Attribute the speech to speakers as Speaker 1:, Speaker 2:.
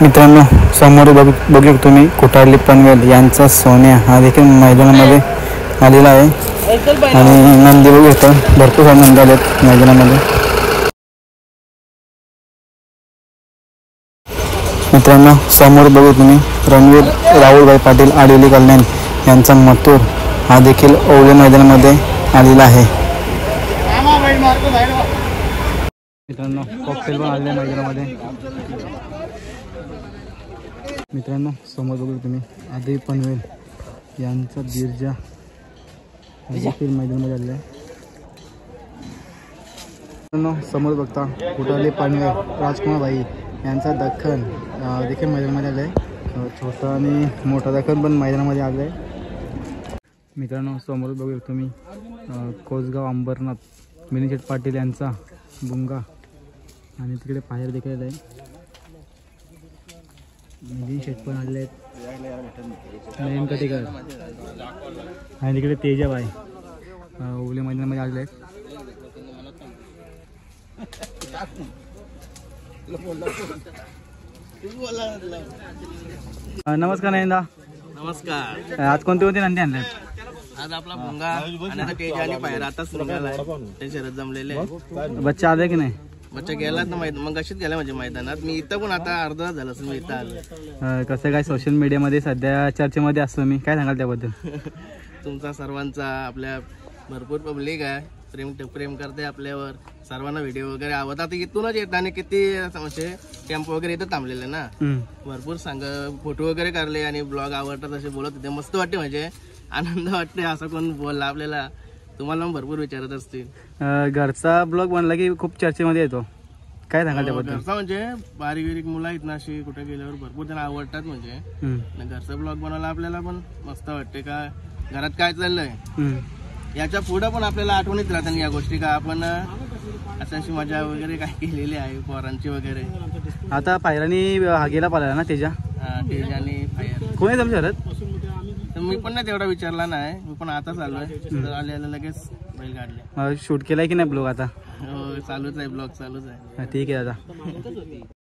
Speaker 1: मित्रांनो, समोर बघू शकतो मी कोठारली पनवेल यांचा सोन्या हा देखील मैदानामध्ये आलेला आहे आणि नंदी बघू शकतो, भरपूर सारे नंदी आलेत मैदानामध्ये। मित्रांनो, समोर बघू तुम्ही रणवीर राहुलभाई पाटील आडिवली कल्याण यांचा मथुर हा देखील ओवले मैदानामध्ये आलेला आहे। मित्रांनो, कॉकटेल पण आलेले मैदानामध्ये। मित्रांनो, समोर बघू तुम्ही आदिल पनवेल यांचा बिरजा देखील मैदानामध्ये आलेला आहे। मित्रांनो, समोर बघता कोठारली पनवेल राजकुमार भाई यांचा दख्खन देखील मैदानामध्ये आलं आहे। छोटा आणि मोठा दख्खन पण मैदानामध्ये आलं आहे। मित्रांनो, समोर बघू तुम्ही कोसगाव अंबरनाथ मिनीशेठ पाटील यांचा बुंगा आणि तिकडे पायर देखील आहे। मिनीशेठ पण आले आहेत, नयन कटेकर आणि तिकडे तेजाबाई ओवले मैदानामध्ये आलेले आहेत। नमस्कार नयनदा।
Speaker 2: नमस्कार।
Speaker 1: आज कोणते नंदी आणले?
Speaker 2: आज आपला भुंगा आणि तेजा आणि पायर आताच निघालाय, ते शरद जमलेले।
Speaker 1: बच्चा आले की नाही?
Speaker 2: बच्चा गेलात ना मग अशीच गेला म्हणजे मैदानात। मी इथं पण आता अर्धा झालं असेल मी इथं आलो।
Speaker 1: कसं काय सोशल मीडियामध्ये सध्या चर्चेमध्ये असतो मी, काय सांगाल त्याबद्दल?
Speaker 2: तुमचा सर्वांचा आपल्या भरपूर पब्लिक आहे, प्रेम करते आपल्यावर, सर्वांना व्हिडिओ वगैरे आवडतात। इथूनच येत आणि किती म्हणजे टेम्पो वगैरे इथं थांबलेले ना, भरपूर फोटो वगैरे काढले आणि ब्लॉग आवडतात असे बोलत होते। मस्त वाटते, म्हणजे आनंद वाटते। असं कोण बोलला आपल्याला, तुम्हाला भरपूर विचारत असतील। घरचा ब्लॉग बनला की खूप चर्चेमध्ये येतो, काय सांगाल त्याबद्दल? घरचा म्हणजे बारीक मुलं आहेत ना, अशी कुठे गेल्यावर भरपूर त्यांना आवडतात। म्हणजे घरचा ब्लॉग बनवला आपल्याला पण मस्त वाटते, का घरात काय चाललंय याच्या पुढे पण आपल्याला आठवणीत राहतात या गोष्टी, का आपण अशी मजा वगैरे काय केलेली आहे पोरांची वगैरे।
Speaker 1: आता पायरानी हा गेला पाहिला ना तेजा
Speaker 2: आणि फायर
Speaker 1: कोणी जमच्या घरात?
Speaker 2: तर मी पण नाही तेवढा विचारला नाही, मी पण आताच आलोय। आलेला लगेच बैल काढले।
Speaker 1: शूट केलाय की नाही ब्लॉग? आता
Speaker 2: चालूच आहे, ब्लॉग चालूच आहे।
Speaker 1: ठीक आहे दादा।